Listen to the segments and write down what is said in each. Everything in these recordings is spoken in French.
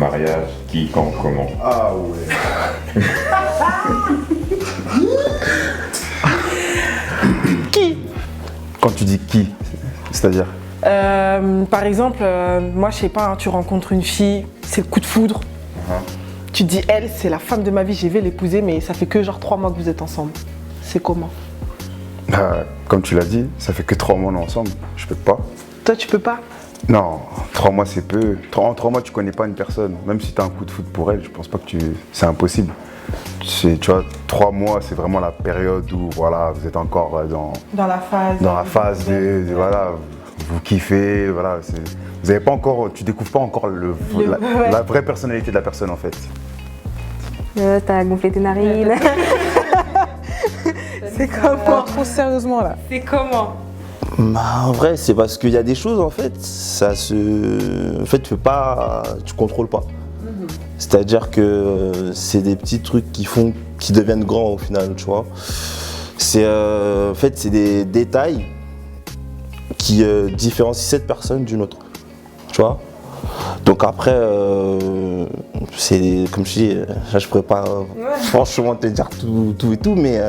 mariage, qui, quand, comment? Ah ouais. Qui? Quand tu dis qui, c'est-à-dire? Par exemple, moi je sais pas, hein, tu rencontres une fille, c'est le coup de foudre. Tu te dis, elle, c'est la femme de ma vie, je vais l'épouser, mais ça fait que genre 3 mois que vous êtes ensemble. C'est comment? Comme tu l'as dit, ça fait que 3 mois on est ensemble, je peux pas. Toi, tu peux pas? Non, 3 mois c'est peu. En 3 mois tu connais pas une personne, même si tu as un coup de foudre pour elle, je pense pas que c'est impossible. Tu vois, 3 mois c'est vraiment la période où voilà, vous êtes encore Dans la phase. Voilà, vous kiffez, voilà. Vous avez pas encore, tu découvres pas encore la vraie personnalité de la personne en fait. T'as gonflé tes narines. C'est comment? Trop sérieusement là. C'est comment? Bah, en vrai, c'est parce qu'il y a des choses en fait, En fait, tu contrôles pas. C'est-à-dire que c'est des petits trucs qui deviennent grands au final, tu vois. En fait, c'est des détails qui différencient cette personne d'une autre, tu vois. Donc après, c'est comme je dis, je pourrais pas franchement te dire tout et tout, mais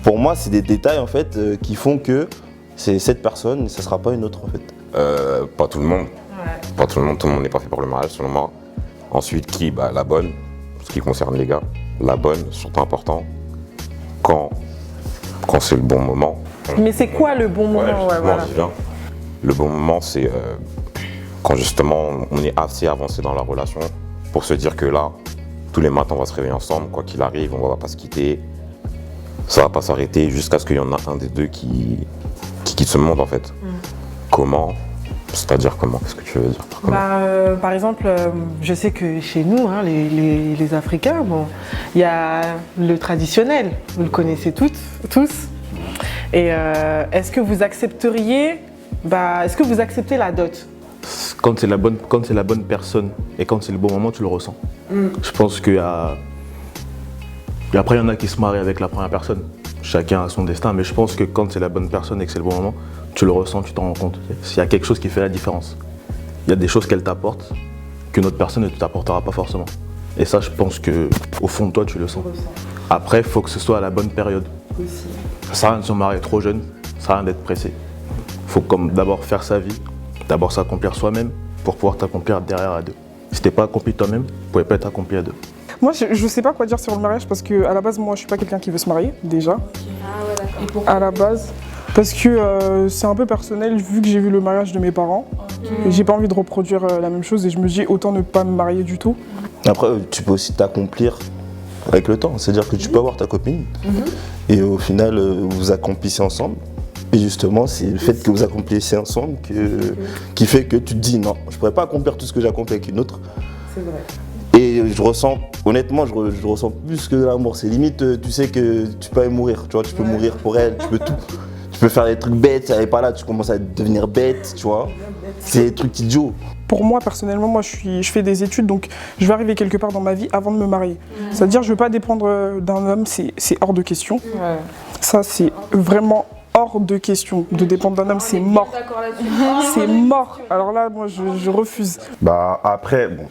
pour moi, c'est des détails en fait qui font que c'est cette personne et ça sera pas une autre en fait. Pas tout le monde. Pas tout le monde n'est pas fait pour le mariage selon moi. Ensuite, qui? Bah, la bonne, ce qui concerne les gars. La bonne, surtout important, quand c'est le bon moment. Mais c'est quoi le bon moment? J'y viens. Le bon moment, c'est quand justement on est assez avancé dans la relation pour se dire que là, tous les matins on va se réveiller ensemble, quoi qu'il arrive, on va pas se quitter. Ça va pas s'arrêter jusqu'à ce qu'il y en a un des deux qui quitte ce monde en fait. Comment? C'est-à-dire comment? Qu'est-ce que tu veux dire par comment? Par exemple, je sais que chez nous, hein, les Africains, bon, il y a le traditionnel, vous le connaissez tous. Et est-ce que vous accepteriez, est-ce que vous acceptez la dot? Quand c'est la bonne personne et quand c'est le bon moment, tu le ressens. Je pense qu'il y a... Et après, il y en a qui se marient avec la première personne. Chacun a son destin, mais je pense que quand c'est la bonne personne et que c'est le bon moment, tu le ressens, tu t'en rends compte. S'il y a quelque chose qui fait la différence. Il y a des choses qu'elle t'apporte qu'une autre personne ne t'apportera pas forcément. Et ça, je pense qu'au fond de toi, tu le sens. Après, il faut que ce soit à la bonne période. Ça sert à rien de se marier trop jeune, ça sert à rien d'être pressé. Il faut d'abord faire sa vie, d'abord s'accomplir soi-même pour pouvoir t'accomplir derrière à deux. Si t'es pas accompli toi-même, tu ne pouvais pas être accompli à deux. Moi, je sais pas quoi dire sur le mariage parce que à la base, moi, je suis pas quelqu'un qui veut se marier déjà. Ah ouais, d'accord. Et pourquoi? À la base, parce que c'est un peu personnel vu que j'ai vu le mariage de mes parents. J'ai pas envie de reproduire la même chose et je me dis autant ne pas me marier du tout. Après, tu peux aussi t'accomplir avec le temps. C'est-à-dire que tu peux avoir ta copine et au final, vous accomplissez ensemble. Et justement, c'est le fait que vous accomplissez ensemble qui fait que tu te dis non, je pourrais pas accomplir tout ce que j'ai accompli avec une autre. C'est vrai. Et je ressens, honnêtement, je ressens plus que de l'amour. C'est limite, tu sais que tu peux mourir, tu vois, tu peux mourir pour elle, tu peux tout. Tu peux faire des trucs bêtes, elle n'est pas là, tu commences à devenir bête, tu vois. C'est des trucs idiots. Pour moi, personnellement, moi, je fais des études, donc je vais arriver quelque part dans ma vie avant de me marier. C'est-à-dire, je ne veux pas dépendre d'un homme, c'est hors de question. Ça, c'est vraiment hors de question. De dépendre d'un homme, c'est mort. C'est mort. Alors là, moi, je refuse. Bah après, bon,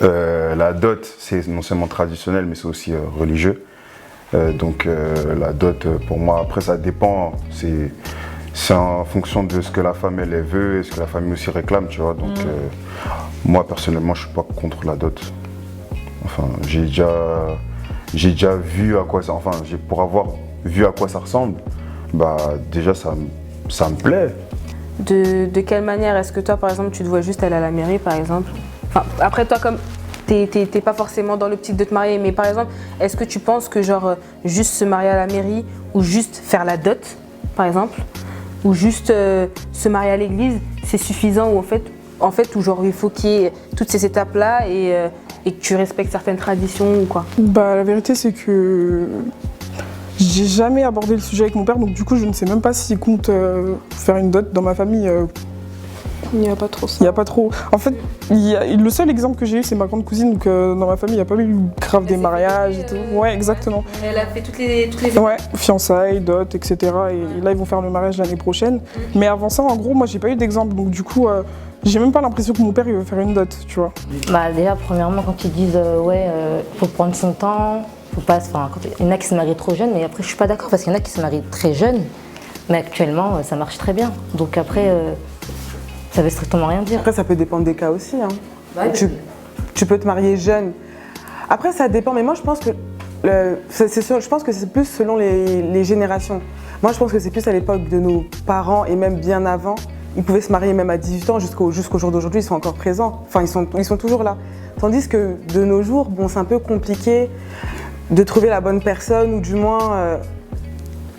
la dot, c'est non seulement traditionnel, mais c'est aussi religieux. Donc la dot, pour moi, après, ça dépend. C'est en fonction de ce que la femme elle veut et ce que la famille aussi réclame, tu vois. Donc moi, personnellement, je suis pas contre la dot. Enfin, j'ai déjà vu à quoi ça, pour avoir vu à quoi ça ressemble, bah déjà ça me plaît. De quelle manière est-ce que toi, par exemple, tu te vois juste aller à la mairie, par exemple? Enfin, après, toi, comme t'es pas forcément dans l'optique de te marier, mais par exemple, est-ce que tu penses que genre juste se marier à la mairie ou juste faire la dot, par exemple, ou juste se marier à l'église, c'est suffisant ou en fait, ou genre il faut qu'il y ait toutes ces étapes-là et que tu respectes certaines traditions ou quoi? Bah la vérité, c'est que j'ai jamais abordé le sujet avec mon père, donc du coup, je ne sais même pas s'il compte faire une dot dans ma famille. Il n'y a pas trop ça. Il n'y a pas trop. En fait, le seul exemple que j'ai eu, c'est ma grande cousine. Donc, dans ma famille, il n'y a pas eu grave des mariages et tout. Ouais, exactement. Elle a fait toutes les Ouais, fiançailles, dot, etc. Et là, ils vont faire le mariage l'année prochaine. Mais avant ça, en gros, moi, j'ai pas eu d'exemple. Donc, du coup, j'ai même pas l'impression que mon père il veut faire une dot, tu vois. Bah déjà, premièrement, quand ils disent faut prendre son temps, faut pas, il y en a qui se marient trop jeunes, mais après je suis pas d'accord parce qu'il y en a qui se marient très jeunes, mais actuellement ça marche très bien. Donc après, ça veut strictement rien dire. Après, ça peut dépendre des cas aussi. Hein. Tu peux te marier jeune. Après, ça dépend, mais moi je pense que je pense que c'est plus selon les générations. Moi, je pense que c'est plus à l'époque de nos parents et même bien avant. Ils pouvaient se marier même à 18 ans jusqu'au jour d'aujourd'hui, ils sont encore présents. Enfin, ils sont toujours là. Tandis que de nos jours, bon, c'est un peu compliqué de trouver la bonne personne ou du moins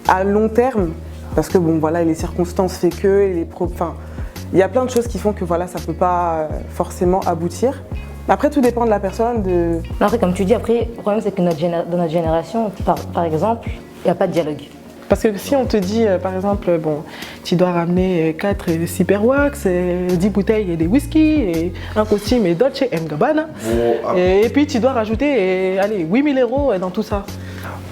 à long terme. Parce que bon, voilà, les circonstances fait que, il y a plein de choses qui font que voilà, ça ne peut pas forcément aboutir. Après, tout dépend de la personne. Après, comme tu dis, après, le problème c'est que dans notre génération, par exemple, il n'y a pas de dialogue. Parce que si on te dit, par exemple, bon, tu dois ramener 4 Cyberwax, 10 bouteilles et des whisky, et un costume et Dolce & Gabbana, et puis tu dois rajouter 8 000 € dans tout ça.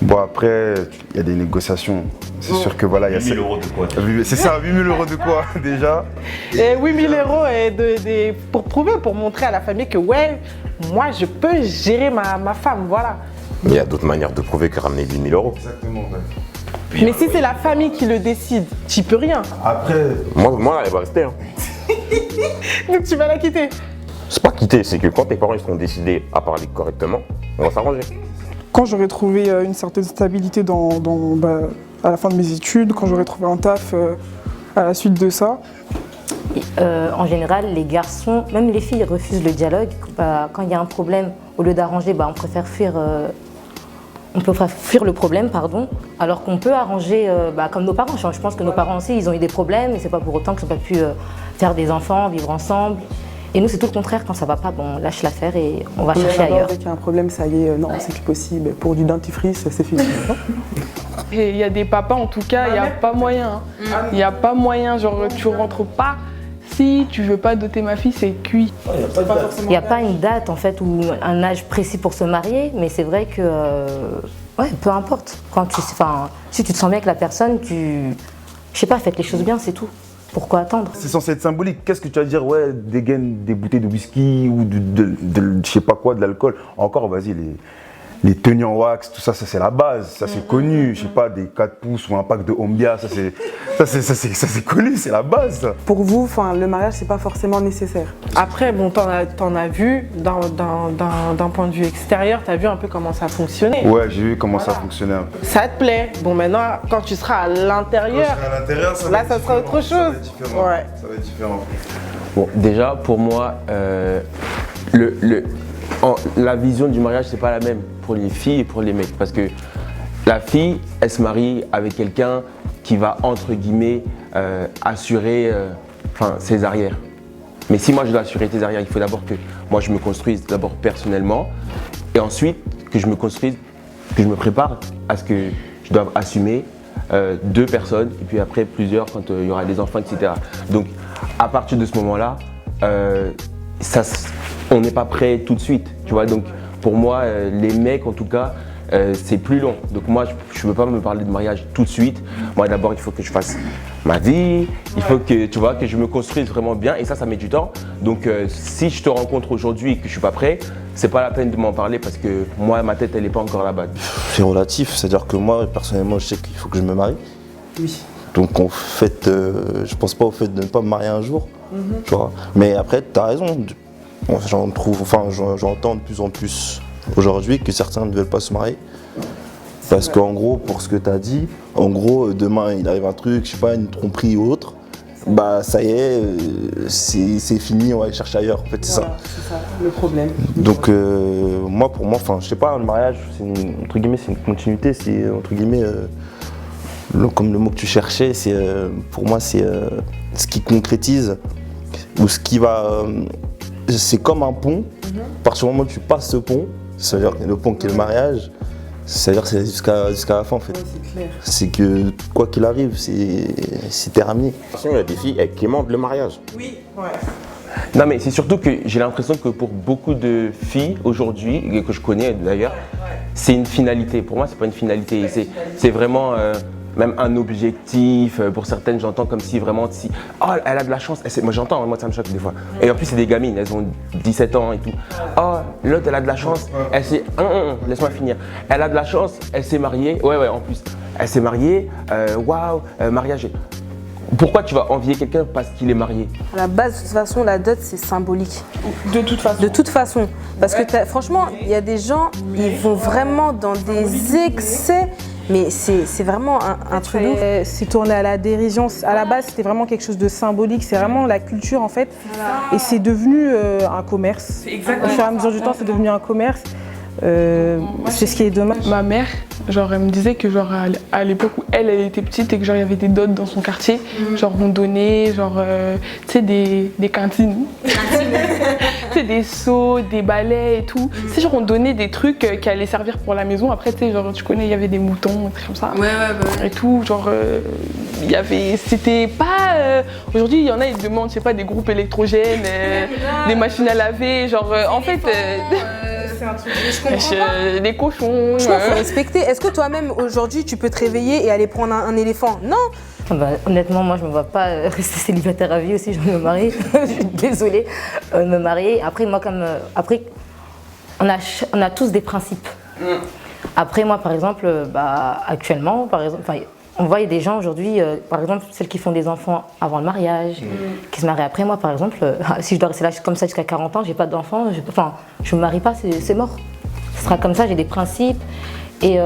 Bon, après, il y a des négociations. C'est sûr que voilà, il y a 8 000 € de quoi? C'est ça, 8 000 € de quoi déjà? Et 8 000 € pour prouver, pour montrer à la famille que ouais, moi je peux gérer ma femme, voilà. Il y a d'autres manières de prouver que ramener 8 000 €. Exactement, ouais. Mais si c'est la famille qui le décide, tu peux rien. Après, Moi, elle va rester. Hein. Donc tu vas la quitter. C'est pas quitter, c'est que quand tes parents ils seront décidés à parler correctement, on va s'arranger. Quand j'aurai trouvé une certaine stabilité à la fin de mes études, quand j'aurai trouvé un taf à la suite de ça. En général, les garçons, même les filles, refusent le dialogue. Quand il y a un problème, au lieu d'arranger, on préfère fuir. On peut fuir le problème, alors qu'on peut arranger comme nos parents. Je pense que nos parents aussi, ils ont eu des problèmes et c'est pas pour autant qu'ils n'ont pas pu faire des enfants, vivre ensemble. Et nous, c'est tout le contraire. Quand ça va pas, on lâche l'affaire et on va chercher ailleurs. Dès qu'il y a un problème, ça y est, non, c'est plus possible. Pour du dentifrice, c'est fini. Et il y a des papas, en tout cas, il n'y a pas moyen. Il n'y a pas moyen, genre tu rentres pas. Si tu veux pas doter ma fille, c'est cuit. Il n'y a pas une date en fait ou un âge précis pour se marier, mais c'est vrai que peu importe. Si tu te sens bien avec la personne, faites les choses bien, c'est tout. Pourquoi attendre? c'est censé être symbolique. Qu'est-ce que tu vas dire? Ouais, dégaine des bouteilles de whisky ou de je sais pas quoi, de l'alcool. Encore, vas-y, les tenues en wax, tout ça, c'est la base, ça c'est connu. Je sais pas, des 4 pouces ou un pack de Ombia, ça c'est connu, c'est la base. Ça. Pour vous, le mariage, c'est pas forcément nécessaire. Après, bon, t'en as vu d'un point de vue extérieur, t'as vu un peu comment ça fonctionnait. Ouais, j'ai vu comment ça fonctionnait un peu. Ça te plaît. Bon, maintenant, quand tu seras à l'intérieur, là, ça sera autre chose. Ça va être différent. Ouais. Ça va être différent. Bon, déjà, pour moi, la vision du mariage, c'est pas la même pour les filles et pour les mecs. Parce que la fille, elle se marie avec quelqu'un qui va, entre guillemets, assurer ses arrières. Mais si moi je dois assurer tes arrières, il faut d'abord que moi je me construise d'abord personnellement et ensuite que je me construise, que je me prépare à ce que je dois assumer 2 personnes et puis après plusieurs quand il y aura des enfants, etc. Donc à partir de ce moment-là, on n'est pas prêt tout de suite, tu vois. Donc pour moi, les mecs en tout cas, c'est plus long. Donc moi, je ne veux pas me parler de mariage tout de suite. Moi d'abord, il faut que je fasse ma vie, il faut que, tu vois, que je me construise vraiment bien et ça met du temps. Donc si je te rencontre aujourd'hui et que je ne suis pas prêt, c'est pas la peine de m'en parler parce que moi, ma tête, elle n'est pas encore là-bas. C'est relatif, c'est-à-dire que moi, personnellement, je sais qu'il faut que je me marie. Oui. Donc en fait, je pense pas au fait de ne pas me marier un jour, tu vois. Mais après, tu as raison. J'entends de plus en plus aujourd'hui que certains ne veulent pas se marier. Parce qu'en gros, pour ce que tu as dit, en gros, demain il arrive un truc, je sais pas, une tromperie ou autre, ça y est, c'est fini, on va aller chercher ailleurs. En fait, c'est ça. C'est ça, le problème. Donc moi, pour moi, je sais pas, le mariage, entre guillemets, c'est une continuité, c'est entre guillemets, comme le mot que tu cherchais, pour moi, c'est ce qui concrétise ou ce qui va. C'est comme un pont. À partir du moment où tu passes ce pont, c'est-à-dire le pont qui est le mariage, c'est-à-dire que c'est jusqu'à la fin en fait. Ouais, c'est clair. C'est que quoi qu'il arrive, c'est terminé. Il y a des filles qui demandent le mariage. Oui, ouais. Non mais c'est surtout que j'ai l'impression que pour beaucoup de filles aujourd'hui, et que je connais d'ailleurs, c'est une finalité. Pour moi, c'est pas une finalité. C'est vraiment même un objectif. Pour certaines, j'entends comme si vraiment, si, oh, elle a de la chance. Moi, j'entends, moi, ça me choque des fois. Et en plus, c'est des gamines, elles ont 17 ans et tout. Oh, l'autre, elle a de la chance, elle s'est. Laisse-moi finir. Elle a de la chance, elle s'est mariée. Ouais, en plus. Elle s'est mariée, waouh, mariage. Pourquoi tu vas envier quelqu'un parce qu'il est marié? À la base, de toute façon, la dot, c'est symbolique. De toute façon. De toute façon. Parce que franchement, il y a des gens, ils vont vraiment dans des excès. Mais c'est vraiment un truc. C'est tourné à la dérision. À la base, c'était vraiment quelque chose de symbolique. C'est vraiment la culture, en fait. Et c'est devenu un commerce. Au fur et à mesure du temps, c'est devenu un commerce. C'est ce qui est dommage. Ma mère, genre, elle me disait que genre à l'époque où elle était petite et que genre il y avait des dots dans son quartier, genre on donnait genre tu sais des cantines, tu sais des seaux, des balais et tout. Tu sais genre on donnait des trucs qui allaient servir pour la maison. Après tu sais genre tu connais il y avait des moutons, des trucs comme ça. Et tout genre il y avait c'était pas aujourd'hui il y en a ils demandent je sais pas des groupes électrogènes, des machines à laver genre en fait. C'est un truc. Je comprends des cochons. Je faut respecter. Est-ce que toi-même aujourd'hui tu peux te réveiller et aller prendre un éléphant? Non. Honnêtement, moi je me vois pas rester célibataire à vie aussi, je me marie. Je suis désolée de me marier. Après, moi comme après, on a tous des principes. Après, moi par exemple, actuellement, par exemple, on voit des gens aujourd'hui, par exemple celles qui font des enfants avant le mariage, qui se marient après. Moi par exemple, si je dois rester là comme ça jusqu'à 40 ans, j'ai pas d'enfants, je me marie pas, c'est mort. Ce sera comme ça, j'ai des principes. Et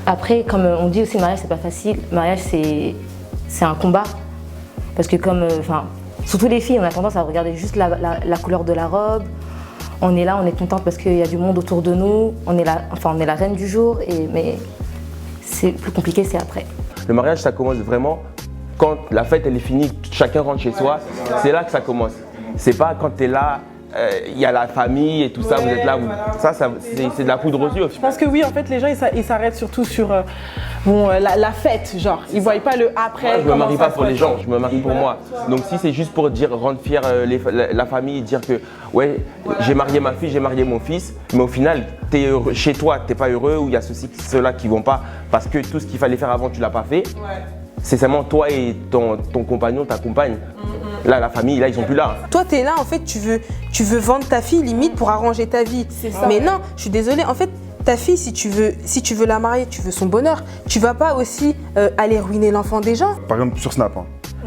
après, comme on dit aussi, le mariage c'est pas facile. Le mariage c'est un combat. Parce que surtout les filles, on a tendance à regarder juste la couleur de la robe. On est là, on est contente parce qu'il y a du monde autour de nous. On est la reine du jour, mais c'est plus compliqué, c'est après. Le mariage, ça commence vraiment quand la fête elle est finie, chacun rentre chez soi. C'est là que ça commence. C'est pas quand tu es là, il y a la famille et tout ça, vous êtes là. Ça c'est de la poudre aux yeux. Je pense que oui, en fait, les gens ils s'arrêtent surtout sur la fête, genre. Ils voient pas le après. Moi, je me marie pas pour les gens, je me marie pour moi. Donc si c'est juste pour dire rendre fier la famille, dire que ouais, j'ai marié ma fille, j'ai marié mon fils, mais au final, t'es heureux, chez toi, t'es pas heureux ou il y a ceux-là qui vont pas parce que tout ce qu'il fallait faire avant, tu l'as pas fait. Ouais. C'est seulement toi et ton compagnon, ta compagne. Là, la famille, là, ils sont plus là. Toi, tu es là, en fait, tu veux vendre ta fille, limite, pour arranger ta vie. Mais non, je suis désolée, en fait, ta fille, si tu veux la marier, tu veux son bonheur, tu vas pas aussi aller ruiner l'enfant des gens. Par exemple, sur Snap,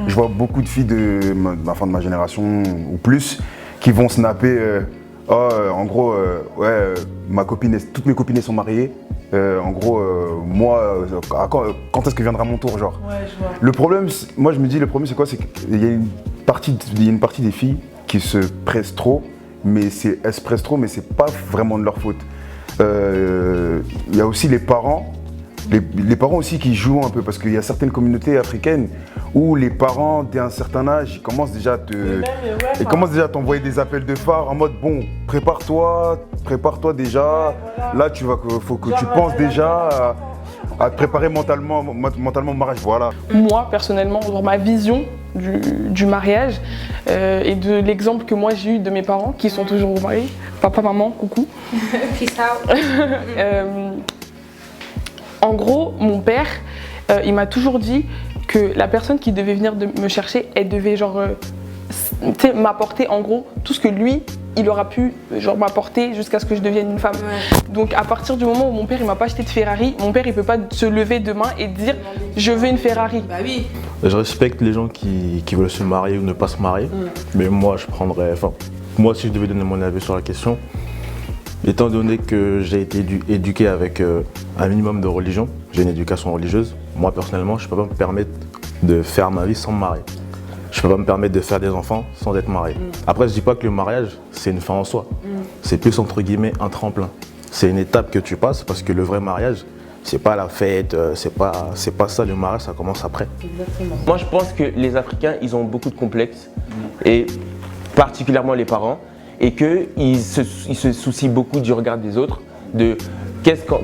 je vois beaucoup de filles de ma génération ou plus qui vont snapper en gros, toutes mes copines sont mariées. En gros, moi, quand est-ce que viendra mon tour, genre. Ouais, je vois. Le problème, moi je me dis, le problème c'est quoi? C'est qu'il y a une partie des filles qui se pressent trop, elles se pressent trop, mais c'est pas vraiment de leur faute. Il y a aussi les parents. Les parents aussi qui jouent un peu, parce qu'il y a certaines communautés africaines où les parents, dès un certain âge, ils commencent déjà à t'envoyer des appels de phare en mode bon, prépare-toi déjà. Là, faut que tu penses déjà à te préparer mentalement au mariage, voilà. Moi, personnellement, dans ma vision du mariage et de l'exemple que moi j'ai eu de mes parents qui sont toujours mariés, papa, maman, coucou. Peace out. En gros, mon père, il m'a toujours dit que la personne qui devait venir me chercher, elle devait m'apporter en gros tout ce que lui, il aura pu m'apporter jusqu'à ce que je devienne une femme. Ouais. Donc à partir du moment où mon père il m'a pas acheté de Ferrari, mon père il peut pas se lever demain et dire je veux une Ferrari. Bah oui. Je respecte les gens qui veulent se marier ou ne pas se marier, mais moi moi si je devais donner mon avis sur la question, étant donné que j'ai été éduqué avec un minimum de religion, j'ai une éducation religieuse, moi personnellement je peux pas me permettre de faire ma vie sans me marier. Je peux pas me permettre de faire des enfants sans être marié. Après, je dis pas que le mariage, c'est une fin en soi. C'est plus entre guillemets un tremplin. C'est une étape que tu passes parce que le vrai mariage, c'est pas la fête, c'est pas ça. Le mariage, ça commence après. Exactement. Moi, je pense que les Africains, ils ont beaucoup de complexes et particulièrement les parents, et qu'ils se soucient beaucoup du regard des autres, de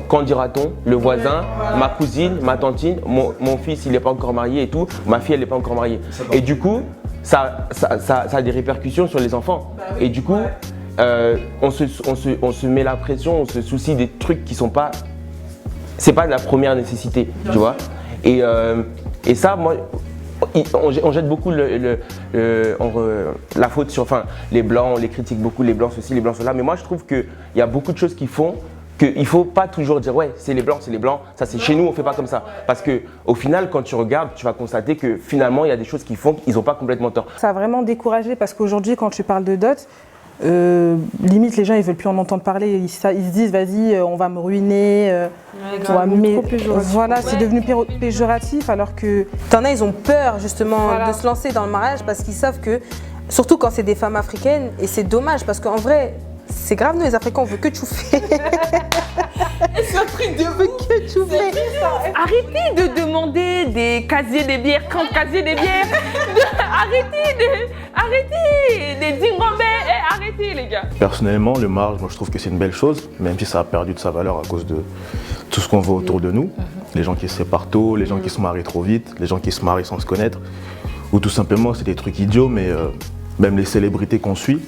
qu'en dira-t-on, le voisin, ma cousine, ma tantine, mon fils il n'est pas encore marié et tout, ma fille elle n'est pas encore mariée. Et du coup, ça a des répercussions sur les enfants. Et du coup, on se met la pression, on se soucie des trucs qui sont pas c'est pas de la première nécessité, tu vois. Et ça, moi, on jette beaucoup la faute sur, enfin, les blancs, on les critique beaucoup, les blancs ceci, les blancs cela. Mais moi, je trouve qu'il y a beaucoup de choses qui font qu'il ne faut pas toujours dire ouais, c'est les blancs, ça c'est chez nous, on ne fait pas comme ça. Parce qu'au final, quand tu regardes, tu vas constater que finalement, il y a des choses qui font qu'ils n'ont pas complètement tort. Ça a vraiment découragé parce qu'aujourd'hui, quand tu parles de dot, limite les gens ils veulent plus en entendre parler, ils se disent vas-y, on va me ruiner, voilà, c'est devenu péjoratif alors que t'en as, ils ont peur justement de se lancer dans le mariage parce qu'ils savent que, surtout quand c'est des femmes africaines, et c'est dommage parce qu'en vrai, c'est grave, nous les Africains on veut que chouffer. C'est un truc de que chouffer. Arrêtez de demander des casiers des bières, 30 casiers des bières. Arrêtez des dingambais, arrêtez les gars. Personnellement, le mariage, moi je trouve que c'est une belle chose, même si ça a perdu de sa valeur à cause de tout ce qu'on voit autour de nous. Les gens qui se séparent tôt, les gens qui se marient trop vite, les gens qui se marient sans se connaître. Ou tout simplement, c'est des trucs idiots, mais même les célébrités qu'on suit,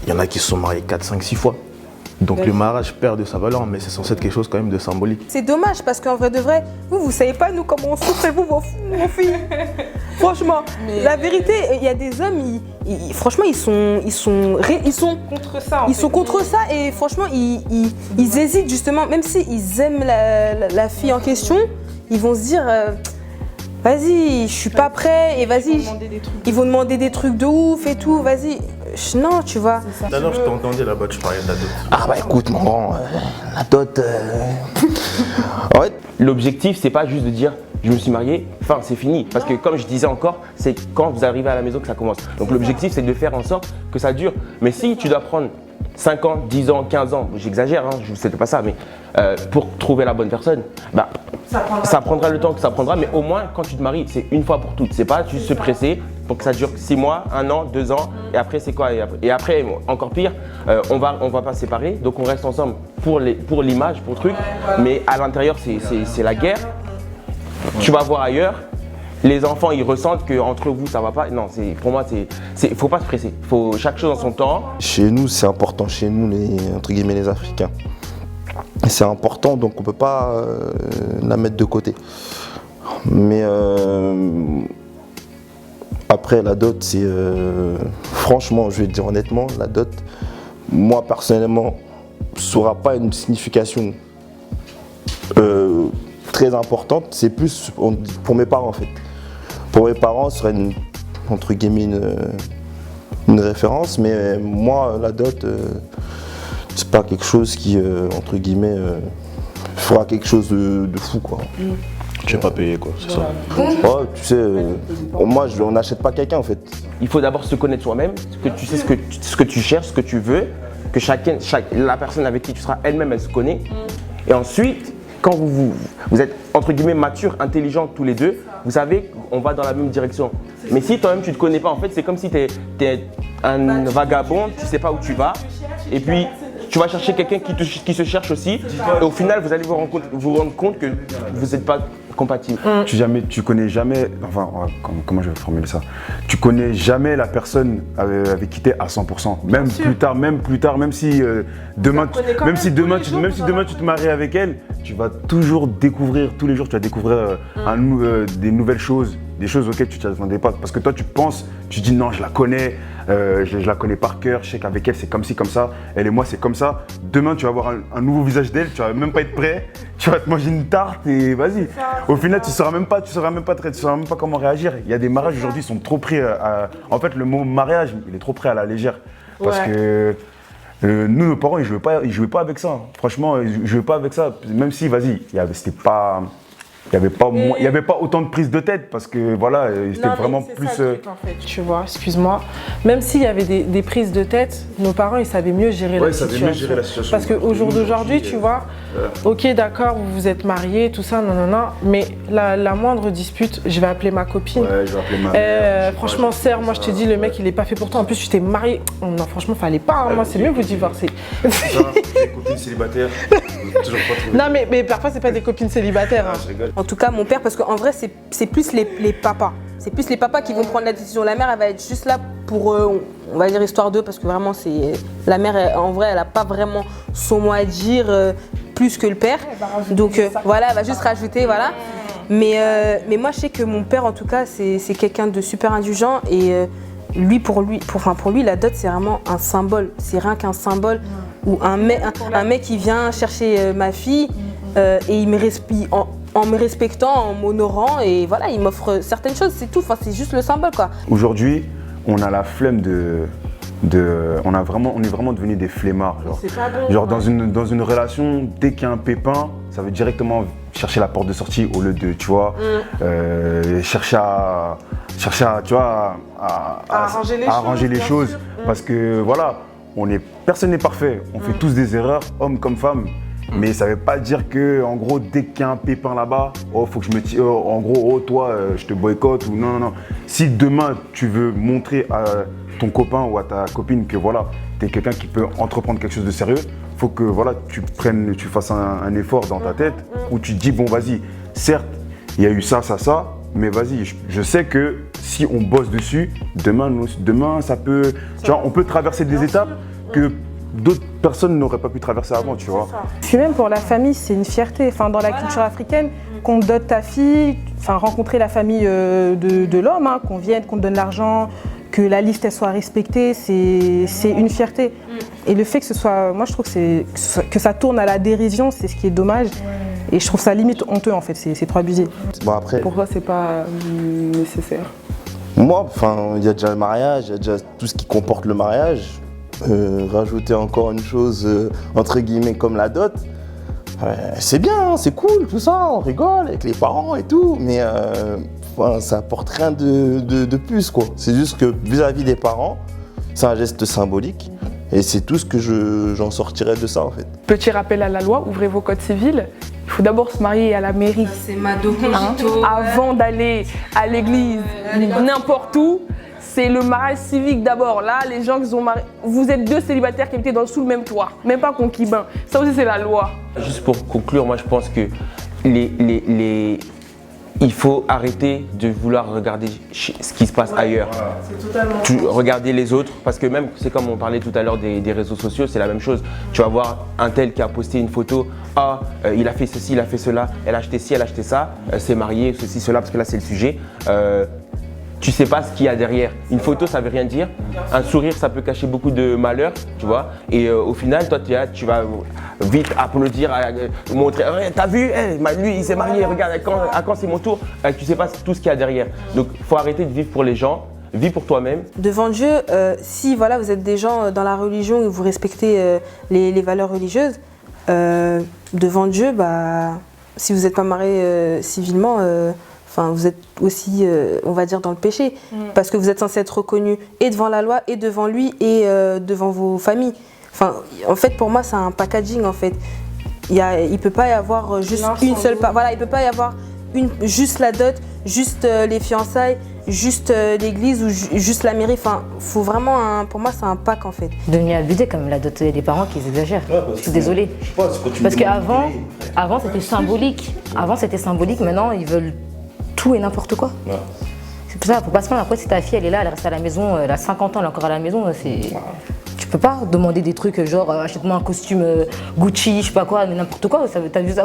il y en a qui se sont mariés 4, 5, 6 fois. Donc le mariage perd de sa valeur, mais c'est censé être quelque chose quand même de symbolique. C'est dommage parce qu'en vrai de vrai, vous savez pas nous comment on souffre et vous, vos filles. Franchement, la vérité, il y a des hommes, franchement, ils sont Contre ça. Ils sont contre ça et franchement, ils hésitent justement, même s'ils aiment la fille en question, ils vont se dire vas-y, je suis pas prêt et vas-y, ils vont demander des trucs de ouf et tout, vas-y. Non, tu vois. Non, je t'entendais là-bas, tu parlais de la dot. Ah bah écoute mon grand, la dot... En fait, l'objectif, c'est pas juste de dire je me suis marié, enfin c'est fini. Parce que comme je disais encore, c'est quand vous arrivez à la maison que ça commence. Donc l'objectif, c'est de faire en sorte que ça dure. Mais si tu dois prendre 5 ans, 10 ans, 15 ans, j'exagère, hein, c'était pas ça, mais pour trouver la bonne personne, bah, ça prendra le temps que ça prendra, mais au moins quand tu te maries, c'est une fois pour toutes. C'est pas juste se presser pour que ça dure 6 mois, 1 an, 2 ans, et après c'est quoi? Et après, encore pire, on va pas se séparer, donc on reste ensemble pour l'image, pour le truc, mais à l'intérieur c'est la guerre. Tu vas voir ailleurs. Les enfants, ils ressentent qu'entre vous, ça va pas. Non, pour moi, faut pas se presser. Faut chaque chose en son temps. Chez nous, c'est important. Chez nous, entre guillemets, les Africains. C'est important, donc on peut pas la mettre de côté. Mais après, la dot, c'est... franchement, je vais te dire honnêtement, la dot, moi, personnellement, ça n'aura pas une signification très importante. C'est plus pour mes parents, en fait. Pour mes parents, ce serait entre guillemets une référence, mais moi, la dot, c'est pas quelque chose qui, entre guillemets, fera quelque chose de fou, quoi. Tu n'es pas payé, quoi, c'est ça. Ouais, tu sais, moi, on n'achète pas quelqu'un, en fait. Il faut d'abord se connaître soi-même, que tu sais ce que tu cherches, ce que tu veux, que la personne avec qui tu seras elle-même, elle se connaît. Et ensuite, quand vous êtes entre guillemets mature, intelligent tous les deux, vous savez qu'on va dans la même direction. Mais si toi-même tu ne te connais pas, en fait, c'est comme si tu es un vagabond, tu ne sais pas où tu vas, et puis tu vas chercher quelqu'un qui se cherche aussi, et au final vous allez vous rendre compte que vous n'êtes pas compatible. Tu connais jamais, enfin comment je vais formuler ça? Tu connais jamais la personne avec qui tu es à 100%. Même plus tard, même si demain tu te maries avec elle, tu vas toujours découvrir, tous les jours tu vas découvrir des nouvelles choses, des choses auxquelles tu ne t'attendais pas. Parce que toi tu dis non, je la connais, je la connais par cœur, je sais qu'avec elle c'est comme ci, comme ça, elle et moi c'est comme ça. Demain tu vas avoir un nouveau visage d'elle, tu vas même pas être prêt, tu vas te manger une tarte et vas-y. Au final tu sauras même pas comment réagir. Il y a des mariages aujourd'hui qui sont trop pris en fait le mot mariage il est trop pris à la légère. Parce que nous nos parents ils jouaient pas avec ça. Franchement ils jouaient pas avec ça. Même si vas-y, il n'y avait pas autant de prise de tête parce que voilà, c'était vraiment plus. Ça, le truc, en fait, tu vois, excuse-moi. Même s'il y avait des prises de tête, nos parents ils savaient mieux gérer la situation. Parce qu'au jour d'aujourd'hui, tu vois, ok, d'accord, vous vous êtes mariés, tout ça, non, mais la moindre dispute, je vais appeler ma copine. Ouais, je vais appeler ma mère. Franchement, sœur, moi je te dis, le mec il est pas fait pour toi. En plus, tu t'es marié. Non, franchement, fallait pas. Moi, c'est mieux vous divorcer. Les copines célibataires, toujours pas trouvé. Non, mais parfois, c'est pas des copines célibataires. Je rigole. En tout cas, mon père, parce qu'en vrai, c'est plus les papas. C'est plus les papas qui vont prendre la décision. La mère, elle va être juste là pour, on va dire, histoire d'eux, parce que vraiment, la mère, en vrai, elle n'a pas vraiment son mot à dire. plus que le père. Donc voilà, elle va juste rajouter, voilà. Mais moi, je sais que mon père, en tout cas, c'est quelqu'un de super indulgent et pour lui, la dot, c'est vraiment un symbole. C'est rien qu'un symbole où un mec qui vient chercher ma fille et il me en me respectant, en m'honorant et voilà, il m'offre certaines choses, c'est tout. Enfin, c'est juste le symbole, quoi. Aujourd'hui, on a la flemme on est vraiment devenus des flemmards. Genre dans une relation, dès qu'il y a un pépin, ça veut directement chercher la porte de sortie au lieu de, tu vois, chercher à arranger les choses. Parce que voilà, personne n'est parfait. On fait tous des erreurs, hommes comme femmes. Mais ça veut pas dire que, en gros, dès qu'il y a un pépin là-bas, faut que je me tire. En gros, toi, je te boycotte ou non. Si demain tu veux montrer à ton copain ou à ta copine que voilà, tu es quelqu'un qui peut entreprendre quelque chose de sérieux, faut que voilà, tu fasses un effort dans ta tête où tu te dis bon, vas-y, certes, il y a eu ça, mais vas-y, je sais que si on bosse dessus, demain ça peut, tu vois, on peut traverser des étapes que d'autres personnes n'auraient pas pu traverser avant, tu vois. Puis même pour la famille, c'est une fierté. Enfin, dans la culture africaine, qu'on te dote ta fille, enfin, rencontrer la famille de l'homme, hein, qu'on vienne, qu'on te donne l'argent, que la liste elle soit respectée, c'est une fierté. Et le fait que ce soit, moi je trouve que ça tourne à la dérision, c'est ce qui est dommage. Et je trouve ça limite honteux en fait, c'est trop abusé. Bon, après, Pourquoi c'est pas nécessaire? moi, il y a déjà le mariage, il y a déjà tout ce qui comporte le mariage. Rajouter encore une chose entre guillemets comme la dot, c'est bien, c'est cool, tout ça, on rigole avec les parents et tout, mais ça apporte rien de plus, quoi. C'est juste que vis-à-vis des parents, c'est un geste symbolique et c'est tout ce que j'en sortirais de ça en fait. Petit rappel à la loi, ouvrez vos codes civils. Il faut d'abord se marier à la mairie. C'est Mado Cogito. Avant d'aller à l'église, n'importe où. C'est le mariage civique d'abord. Là, les gens qui sont mariés, vous êtes deux célibataires qui étaient sous le même toit, même pas concubins. Ça aussi, c'est la loi. Juste pour conclure, moi je pense que il faut arrêter de vouloir regarder ce qui se passe ailleurs. Regarder les autres, parce que même, c'est comme on parlait tout à l'heure des réseaux sociaux, c'est la même chose. Tu vas voir un tel qui a posté une photo, il a fait ceci, il a fait cela, elle a acheté ci, elle a acheté ça, s'est mariée, ceci, cela, parce que là c'est le sujet. Tu sais pas ce qu'il y a derrière. Une photo, ça veut rien dire. Un sourire, ça peut cacher beaucoup de malheur, tu vois. Et au final, toi, tu vas vite applaudir, montrer. T'as vu, lui, il s'est marié. Regarde, à quand c'est mon tour. Tu sais pas tout ce qu'il y a derrière. Donc, faut arrêter de vivre pour les gens. Vis pour toi-même. Devant Dieu, si voilà, vous êtes des gens dans la religion et vous respectez les valeurs religieuses, devant Dieu, si vous n'êtes pas marié civilement. Enfin, vous êtes aussi, on va dire, dans le péché, parce que vous êtes censé être reconnu et devant la loi, et devant lui, et devant vos familles. Enfin, en fait, pour moi, c'est un packaging, en fait. Il peut pas y avoir juste une seule... Voilà, il peut pas y avoir juste la dot, juste les fiançailles, juste l'église ou juste la mairie. Enfin, faut vraiment, pour moi, c'est un pack, en fait. Devenu abusé, comme la dot des parents qui exagèrent. Je suis désolée. Parce qu'avant, c'était symbolique. Avant, c'était symbolique. Maintenant, ils veulent tout et n'importe quoi. Ouais. C'est pour ça, faut pas se plaindre. Après, si ta fille elle est là, elle reste à la maison, elle a 50 ans, elle est encore à la maison, tu peux pas demander des trucs genre achète-moi un costume Gucci, je sais pas quoi, mais n'importe quoi. T'as vu ça?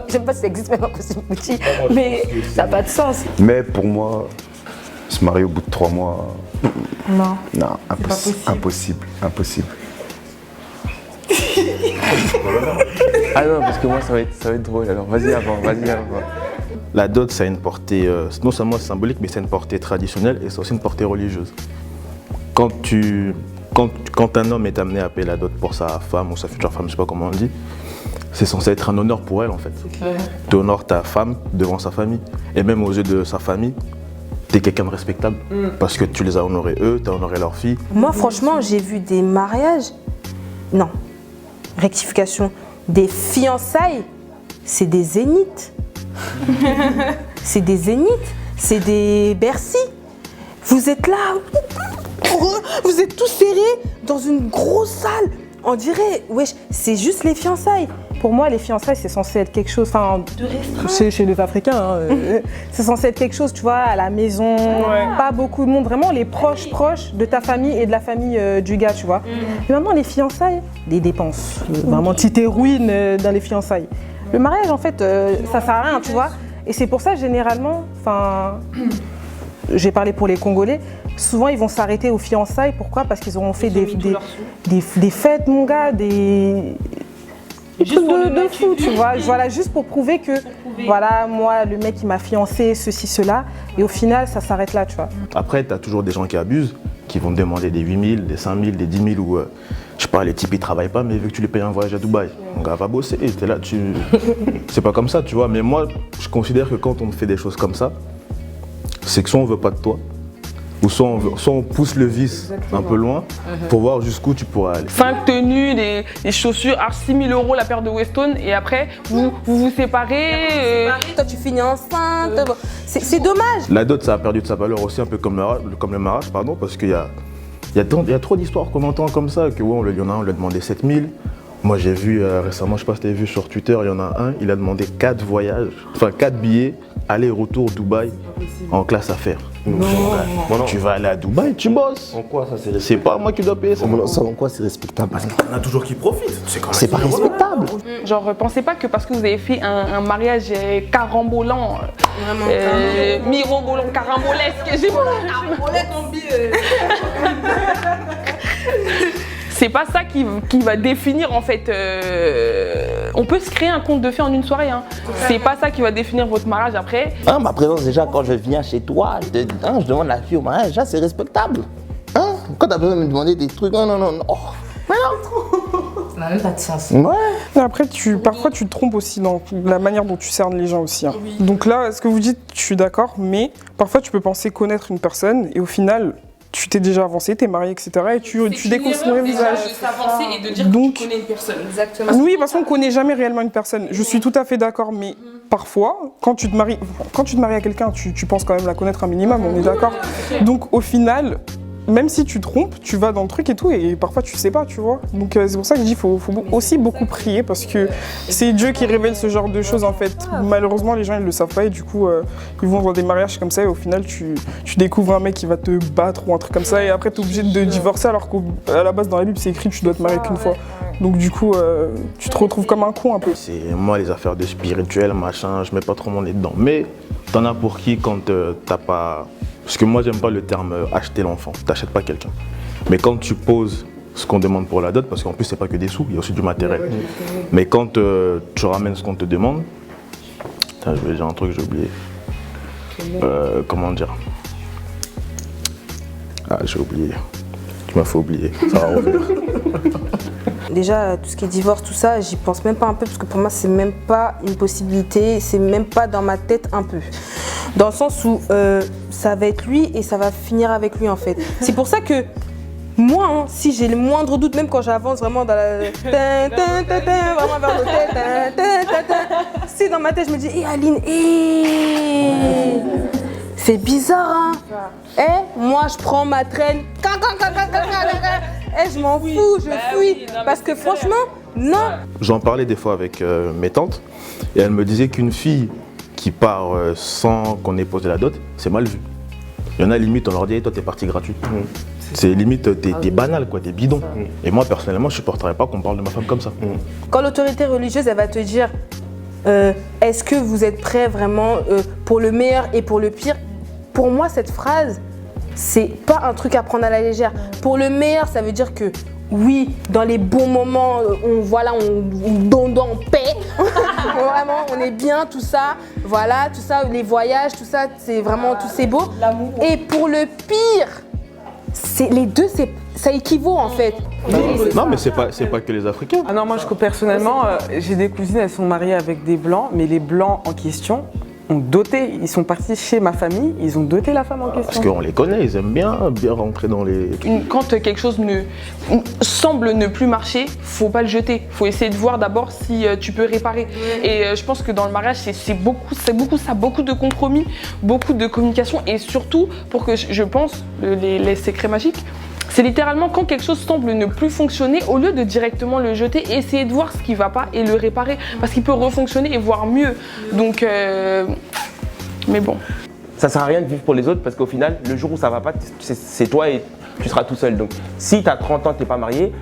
Je sais pas si ça existe même un costume Gucci, mais ça n'a pas de sens. Mais pour moi, se marier au bout de 3 mois, non, impossible. Ah non, parce que moi ça va être drôle, alors vas-y avant. La dot, ça a une portée, non seulement symbolique, mais c'est une portée traditionnelle et c'est aussi une portée religieuse. Quand un homme est amené à payer la dot pour sa femme ou sa future femme, je sais pas comment on dit, c'est censé être un honneur pour elle en fait. Tu honores ta femme devant sa famille. Et même aux yeux de sa famille, tu es quelqu'un de respectable. Parce que tu les as honorés eux, tu as honoré leur fille. Moi franchement, j'ai vu des mariages, non, rectification, des fiançailles, c'est des zéniths. C'est des zéniths, c'est des Bercy. Vous êtes là, vous êtes tous serrés dans une grosse salle. On dirait, wesh, c'est juste les fiançailles. pour moi, les fiançailles, c'est censé être quelque chose, enfin, chez les Africains, hein, c'est censé être quelque chose, tu vois, à la maison, pas beaucoup de monde, vraiment les proches de ta famille et de la famille du gars, tu vois. Mais maintenant, les fiançailles, des dépenses, vraiment, tu t'es ruine dans les fiançailles. Le mariage, en fait, ça sert à rien, tu vois. Et c'est pour ça, généralement, enfin, j'ai parlé pour les Congolais, souvent ils vont s'arrêter aux fiançailles. Pourquoi? Parce qu'ils auront fait des fêtes, mon gars, des trucs de fou, tu vois. Voilà, juste pour prouver que, voilà, moi, le mec, il m'a fiancé, ceci, cela. Et au final, ça s'arrête là, tu vois. Après, tu as toujours des gens qui abusent, qui vont te demander des 8 000, des 5 000, des 10 000 ou, je sais pas, les types, ils travaillent pas, mais vu que tu les payes un voyage à Dubaï, mon gars va bosser. Et t'es là, c'est pas comme ça, tu vois. Mais moi, je considère que quand on fait des choses comme ça, c'est que soit on veut pas de toi, ou soit on pousse le vice un peu loin pour voir jusqu'où tu pourras aller. 5 tenues, des chaussures à 6 000 € la paire de Weston et après vous séparez. Toi tu finis enceinte, c'est dommage. La dot, ça a perdu de sa valeur aussi un peu comme le mariage, pardon, parce qu'il y a trop d'histoires qu'on entend comme ça, que ouais, il y en a un, on lui a demandé 7 000. Moi j'ai vu récemment, je sais pas si tu avais vu sur Twitter, il y en a un, il a demandé 4 voyages, enfin 4 billets, aller-retour Dubaï en classe affaires. Non. Tu vas aller à Dubaï, tu bosses. En quoi ça c'est respectable? C'est pas moi qui dois payer ça. En quoi c'est respectable? Parce qu'il y en a toujours qui profitent. C'est pas respectable. Genre, pensez pas que parce que vous avez fait un mariage carambolant, mirobolant, carambolesque, j'ai pas c'est pas ça qui va définir en fait. On peut se créer un conte de fées en une soirée. Hein. C'est pas ça qui va définir votre mariage après. Hein, ma présence déjà quand je viens chez toi, je demande la fille au mariage, déjà c'est respectable. Hein? Quand t'as besoin de me demander des trucs, non. Oh. Ça n'a même pas de sens. Ouais. Et après, parfois tu te trompes aussi dans la manière dont tu cernes les gens aussi. Hein. Oui. Donc là, ce que vous dites, je suis d'accord, mais parfois tu peux penser connaître une personne et au final, tu t'es déjà avancé, t'es marié, etc. Et tu découvres son vrai visage. De s'avancer et de dire que tu connais une personne. Exactement. Oui, parce qu'on ne connaît jamais réellement une personne. Je suis tout à fait d'accord, mais parfois, quand tu te maries à quelqu'un, tu penses quand même la connaître un minimum, on est d'accord. Donc au final, même si tu te trompes, tu vas dans le truc et tout, et parfois tu sais pas, tu vois. Donc c'est pour ça que je dis qu'il faut aussi beaucoup prier, parce que c'est Dieu qui révèle ce genre de choses en fait. Malheureusement, les gens ils le savent pas, et du coup, ils vont dans des mariages comme ça, et au final, tu découvres un mec qui va te battre ou un truc comme ça, et après tu es obligé de divorcer, alors qu'à la base, dans la Bible, c'est écrit que tu dois te marier qu'une fois. Donc du coup, tu te retrouves comme un con un peu. C'est moi, les affaires de spirituel, machin, je mets pas trop mon nez dedans. Mais t'en as pour qui quand t'as pas... Parce que moi, j'aime pas le terme acheter l'enfant. T'achètes pas quelqu'un. Mais quand tu poses ce qu'on demande pour la dot, parce qu'en plus, c'est pas que des sous, il y a aussi du matériel. Mais quand tu ramènes ce qu'on te demande, je vais dire un truc, j'ai oublié. Comment dire? Ah, j'ai oublié. Tu m'as fait oublier. Ça va revenir. Déjà, tout ce qui est divorce, tout ça, j'y pense même pas un peu parce que pour moi, c'est même pas une possibilité, c'est même pas dans ma tête un peu. Dans le sens où ça va être lui et ça va finir avec lui en fait. C'est pour ça que moi, hein, si j'ai le moindre doute, même quand j'avance vraiment dans la... vraiment vers l'hôtel, si dans ma tête je me dis, hé Aline, c'est bizarre, hein. Moi je prends ma traîne, je m'en fous, je fuis. Parce que franchement, non. J'en parlais des fois avec mes tantes et elles me disaient qu'une fille qui part sans qu'on ait posé la dot, c'est mal vu. Il y en a limite, on leur dit, hey, toi t'es parti gratuit. C'est limite, t'es banal, quoi, t'es bidon. Et moi personnellement, je supporterais pas qu'on parle de ma femme comme ça. Quand l'autorité religieuse, elle va te dire, est-ce que vous êtes prêts vraiment pour le meilleur et pour le pire? Pour moi, cette phrase, c'est pas un truc à prendre à la légère. Pour le meilleur, ça veut dire que oui, dans les bons moments, on donne en paix. Vraiment, on est bien, tout ça. Voilà, tout ça, les voyages, tout ça, c'est vraiment, tout c'est beau. Et pour le pire, les deux, ça équivaut en fait. Non, mais c'est pas que les Africains. Ah non, moi personnellement, j'ai des cousines, elles sont mariées avec des blancs, mais les blancs en question ont doté, ils sont partis chez ma famille, ils ont doté la femme en question. Parce qu'on les connaît, ils aiment bien rentrer dans les... Quand quelque chose semble ne plus marcher, faut pas le jeter. Faut essayer de voir d'abord si tu peux réparer. Et je pense que dans le mariage, c'est beaucoup ça, beaucoup de compromis, beaucoup de communication et surtout, pour que je pense, les secrets magiques, C'est littéralement quand quelque chose semble ne plus fonctionner, au lieu de directement le jeter, essayer de voir ce qui ne va pas et le réparer. Parce qu'il peut refonctionner et voire mieux. Donc, mais bon. Ça sert à rien de vivre pour les autres parce qu'au final, le jour où ça va pas, c'est toi et tu seras tout seul. Donc si tu as 30 ans, tu n'es pas marié,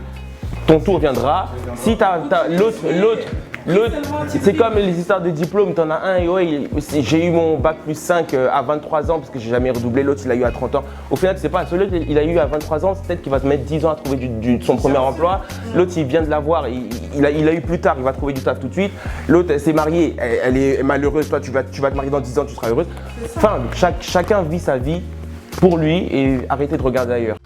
ton tour viendra. Si tu as l'autre, c'est comme les histoires de diplôme, tu en as un et ouais, j'ai eu mon bac plus 5 à 23 ans parce que j'ai jamais redoublé, l'autre il a eu à 30 ans. Au final, c'est pas, celui il a eu à 23 ans, c'est peut-être qu'il va se mettre 10 ans à trouver son premier emploi. L'autre il vient de l'avoir, il a eu plus tard, il va trouver du taf tout de suite. L'autre elle s'est mariée, elle est malheureuse, toi tu vas te marier dans 10 ans, tu seras heureuse. Enfin, chacun vit sa vie pour lui et arrêtez de regarder ailleurs.